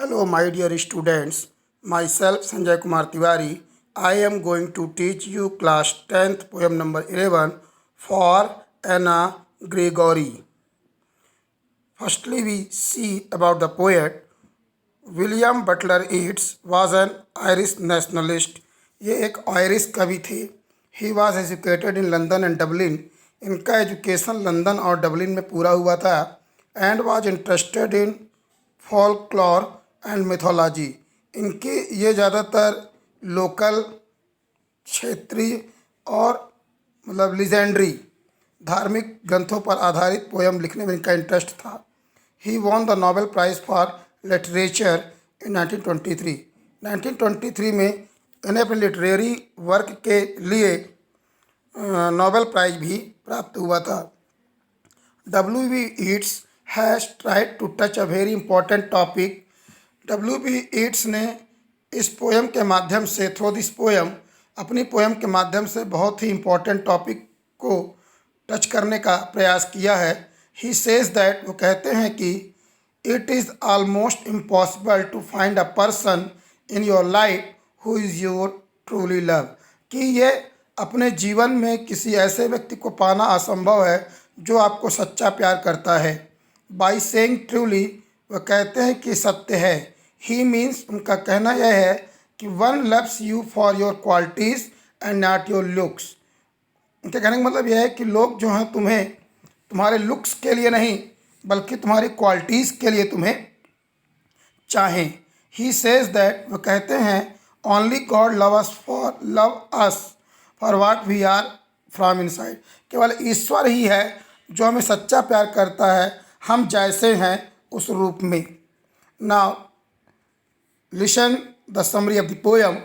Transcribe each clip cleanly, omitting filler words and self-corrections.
Hello, my dear students. Myself, Sanjay Kumar Tiwari. I am going to teach you class 10th poem number 11 for Anna Gregory. Firstly, we see about the poet. William Butler Yeats was an Irish nationalist. ये एक Irish कवि थे। He was educated in London and Dublin. इनका education London और Dublin में पूरा हुआ था। And was interested in folklore and mythology. इनकी ये ज़्यादातर लोकल, क्षेत्रीय और लीजेंडरी धार्मिक ग्रंथों पर आधारित पोयम लिखने में इनका इंटरेस्ट था। He won the Nobel prize for literature in 1923। 1923 में इन्हें अपने लिटरेरी वर्क के लिए नोबेल प्राइज़ भी प्राप्त हुआ था। W.B. Yeats has tried to touch a very important topic. W.B. Yeats ने इस पोएम के माध्यम से, थ्रू दिस पोएम, अपनी पोएम के माध्यम से बहुत ही इम्पोर्टेंट टॉपिक को टच करने का प्रयास किया है। ही सेज दैट, वो कहते हैं कि it is almost impossible to find a person in your life who is your truly love. कि ये अपने जीवन में किसी ऐसे व्यक्ति को पाना असंभव है जो आपको सच्चा प्यार करता है। बाई सेइंग ट्रूली, वह कहते हैं कि सत्य है। ही मीन्स, उनका कहना यह है कि one loves you for your qualities and not your looks. उनके कहने का मतलब यह है कि लोग जो हैं तुम्हें तुम्हारे लुक्स के लिए नहीं बल्कि तुम्हारी क्वालिटीज़ के लिए तुम्हें चाहें। ही सेज दैट, वो कहते हैं only God love us for what we are from inside. केवल ईश्वर ही है जो हमें सच्चा प्यार करता है, हम जैसे हैं उस रूप में। Now listen the summary of the poem.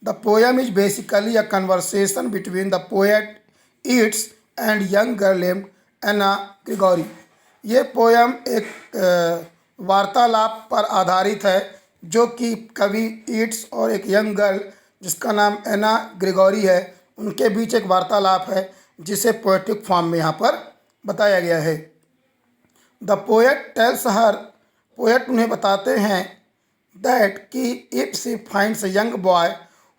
The poem is basically a conversation between the poet Yeats and young girl named Anna Gregory. ये पोएम एक वार्तालाप पर आधारित है जो कि कवि ईट्स और एक यंग गर्ल जिसका नाम एना ग्रेगोरी है, उनके बीच एक वार्तालाप है जिसे पोएटिक फॉर्म में यहाँ पर बताया गया है। The poet tells her, poet उन्हें बताते हैं दैट कि if she finds a young boy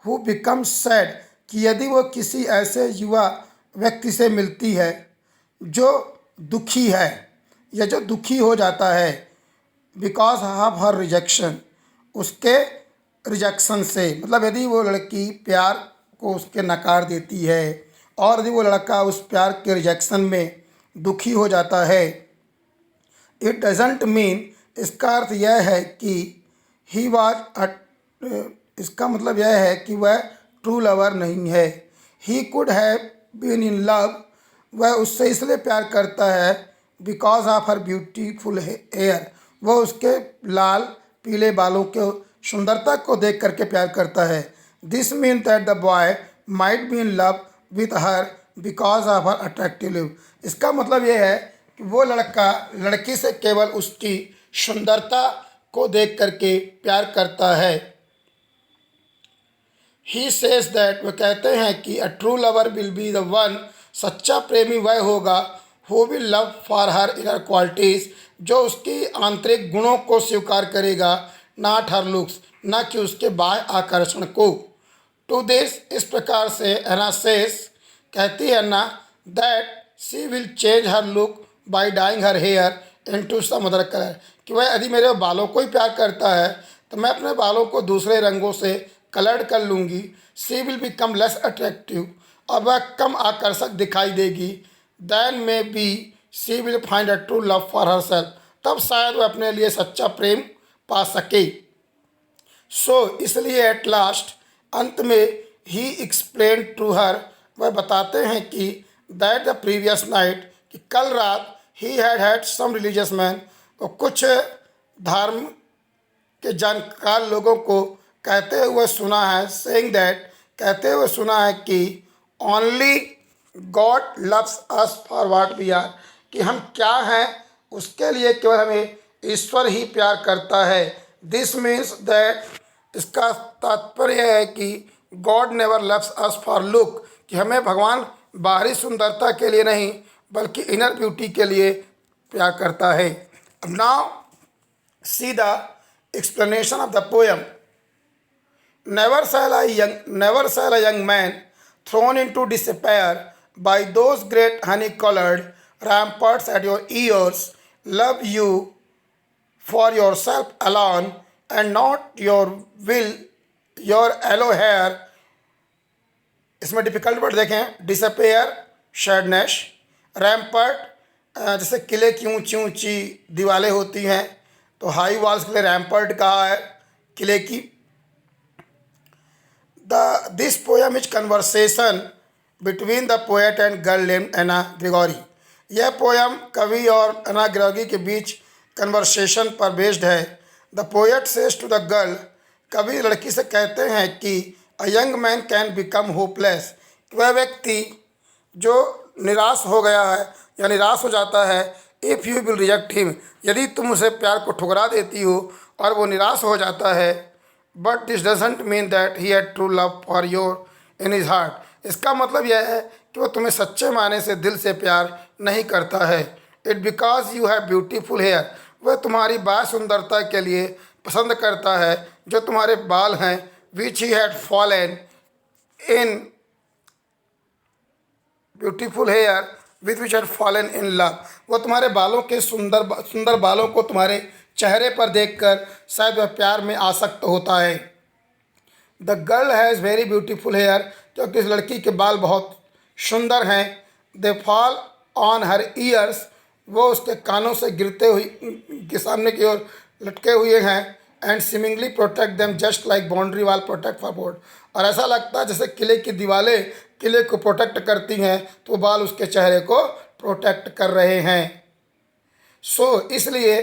who becomes sad, कि यदि वो किसी ऐसे युवा व्यक्ति से मिलती है जो दुखी है या जो दुखी हो जाता है, बिकॉज ऑफ हर रिजेक्शन, उसके रिजेक्शन से, मतलब यदि वो लड़की प्यार को उसके नकार देती है और यदि वो लड़का उस प्यार के रिजेक्शन में दुखी हो जाता है, इट डजेंट मीन, इसका अर्थ यह है कि ही वाज इसका मतलब यह है कि वह ट्रू लवर नहीं है। He could have been in love, वह उससे इसलिए प्यार करता है because of her beautiful hair, वह उसके लाल पीले बालों के सुंदरता को देख करके प्यार करता है। This mean that the boy might be in love with her because of her attractive look. इसका मतलब यह है कि वो लड़का लड़की से केवल उसकी सुंदरता को देख करके प्यार करता है। ही सेज दैट, वह कहते हैं कि a true lover will be the one, सच्चा प्रेमी वह होगा who will love for her inner qualities, जो उसकी आंतरिक गुणों को स्वीकार करेगा, नॉट हर लुक्स, न कि उसके बाह्य आकर्षण को। टू दिस, इस प्रकार से एना सेज, कहती है ना, that she will change her look by dyeing her hair into some other colour, कि वह यदि मेरे बालों को ही प्यार करता है तो मैं अपने बालों को दूसरे रंगों से कलर्ड कर लूँगी। She will become less attractive, और वह कम आकर्षक दिखाई देगी। Then maybe she will find a true love for herself, तब शायद वह अपने लिए सच्चा प्रेम पा सके। सो इसलिए एट लास्ट, अंत में, ही एक्सप्लेन टू हर, वह बताते हैं कि दैट द प्रीवियस नाइट, कि कल रात, he had some religious man, और कुछ धर्म के जानकार लोगों को कहते हुए सुना है, सेइंग दैट, कहते हुए सुना है कि only God loves us for what we are, कि हम क्या हैं उसके लिए केवल हमें ईश्वर ही प्यार करता है। दिस मीन्स दैट, इसका तात्पर्य है कि God never loves us for look, कि हमें भगवान बाहरी सुंदरता के लिए नहीं बल्कि इनर ब्यूटी के लिए प्यार करता है। अब now see the explanation of the poem. Never shall a young man thrown into despair by those great honey-colored ramparts at your ears love you for yourself alone and not your will, your yellow hair. इसमें difficult word देखें, disappear sadness, रैम्पर्ट जैसे किले की ऊंची ऊंची दीवारें होती हैं तो हाई वॉल्स के लिए रैम्पर्ट कहा है किले की. This poem is conversation between the poet and girl named Anna Gregory. यह पोएम कवि और एना ग्रेगोरी के बीच कन्वर्सेशन पर बेस्ड है. The poet says to the girl, कवि लड़की से कहते हैं कि a young man can become hopeless, वह व्यक्ति जो निराश हो गया है या निराश हो जाता है, if you will reject him, यदि तुम उसे प्यार को ठुकरा देती हो और वो निराश हो जाता है. But this doesn't mean that he had true love for your in his heart. इसका मतलब यह है कि वो तुम्हें सच्चे माने से दिल से प्यार नहीं करता है. It because you have beautiful hair, वह तुम्हारी बाह्य सुंदरता के लिए पसंद करता है जो तुम्हारे बाल हैं. Which he had fallen in beautiful hair with which had fallen in love, वो तुम्हारे बालों के सुंदर बालों को तुम्हारे चेहरे पर देखकर शायद वह प्यार में आसक्त होता है. The girl has very beautiful hair, क्योंकि इस लड़की के बाल बहुत सुंदर हैं. They fall on her ears, वो उसके कानों से गिरते हुए के सामने की ओर लटके हुए हैं. And seemingly protect them just like boundary wall protect for board, और ऐसा लगता है जैसे किले की दीवारें किले को प्रोटेक्ट करती हैं तो बाल उसके चेहरे को प्रोटेक्ट कर रहे हैं. सो इसलिए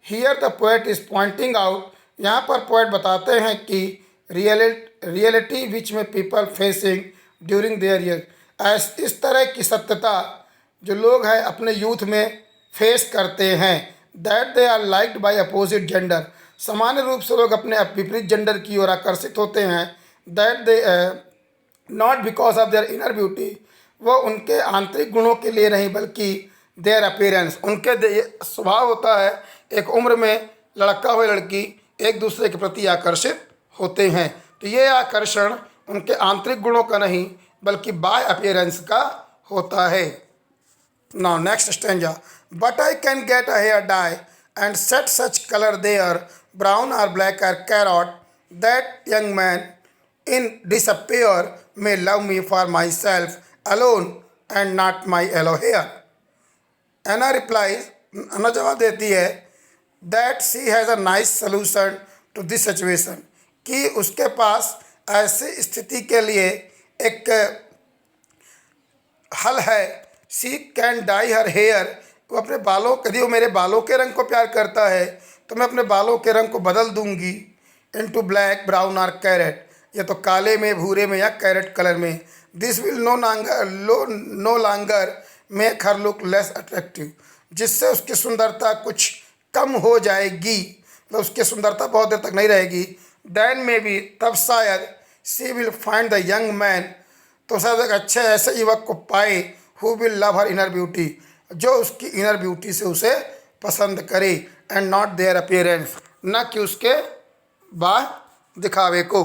here the poet is pointing out, यहाँ पर पोएट बताते हैं कि रियलिटी विच में people facing during their year, इस तरह की सत्यता जो लोग हैं अपने यूथ में फेस करते हैं. That they are liked by opposite gender, सामान्य रूप से लोग अपने विपरीत जेंडर की ओर आकर्षित होते हैं. That they not because of their inner beauty, वो उनके आंतरिक गुणों के लिए नहीं बल्कि देयर अपीयरेंस, उनके स्वभाव होता है एक उम्र में लड़का हो लड़की एक दूसरे के प्रति आकर्षित होते हैं. तो ये आकर्षण उनके आंतरिक गुणों का नहीं बल्कि बाय अपीयरेंस का होता है. Now next stanza. But I can get a hair dye and set such color there, brown or black or carrot, that young man in despair may love me for myself alone and not my yellow hair. Anna replies, Anna जवाब देती है that she has a nice solution to this situation, कि उसके पास ऐसी स्थिति के लिए एक हल है. She can dye her hair, वो अपने बालों, यदि वो मेरे बालों के रंग को प्यार करता है तो मैं अपने बालों के रंग को बदल दूंगी. इनटू ब्लैक, ब्राउन और कैरेट, या तो काले में, भूरे में या कैरेट कलर में. This will no longer make her look less attractive, जिससे उसकी सुंदरता कुछ कम हो जाएगी, तो उसकी सुंदरता बहुत देर तक नहीं रहेगी. देन मे बी, तब शायद she will find the young man, तो शायद एक अच्छे ऐसे युवक को पाए who will love her inner beauty, जो उसकी इनर ब्यूटी से उसे पसंद करे. एंड नॉट देयर अपीयरेंस, न कि उसके बाहर दिखावे को.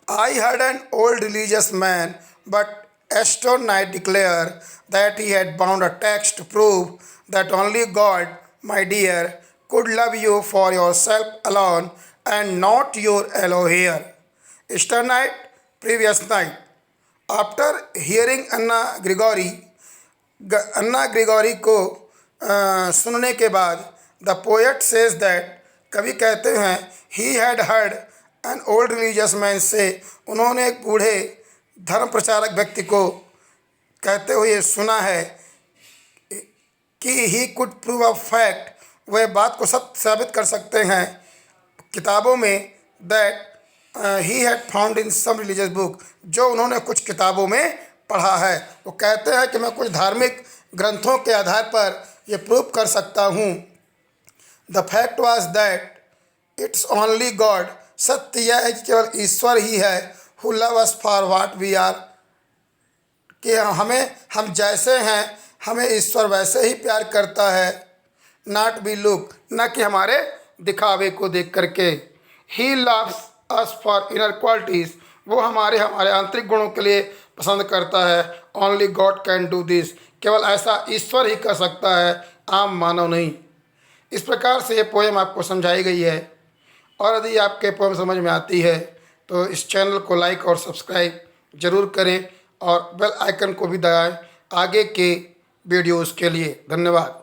I heard an old religious man but yesternight declare that he had bound a text to prove that only God my dear could love you for yourself alone and not your yellow hair. Easter night, previous night. After hearing Anna Gregory को सुनने के बाद the poet says that, कवि कहते हैं, he had heard an old religious man से, उन्होंने एक बूढ़े धर्म प्रचारक व्यक्ति को कहते हुए सुना है कि he could prove a fact, वह बात को सत्य साबित कर सकते हैं किताबों में. That he had found in some religious book, जो उन्होंने कुछ किताबों में पढ़ा है. वो कहते हैं कि मैं कुछ धार्मिक ग्रंथों के आधार पर ये प्रूव कर सकता हूँ. The fact was that it's only God, सत्य यह है कि केवल ईश्वर ही है, who love us for what we are, कि हम जैसे हैं हमें ईश्वर वैसे ही प्यार करता है. नॉट बी लुक, न कि हमारे दिखावे को देख करके। He loves us for inner qualities, वो हमारे आंतरिक गुणों के लिए पसंद करता है। Only God can do this, केवल ऐसा ईश्वर ही कर सकता है, आम मानव नहीं। इस प्रकार से ये पोएम आपको समझाई गई है। और यदि आपके पोएम समझ में आती है तो इस चैनल को लाइक और सब्सक्राइब ज़रूर करें और बेल आइकन को भी दबाएं आगे के वीडियोज़ के लिए। धन्यवाद।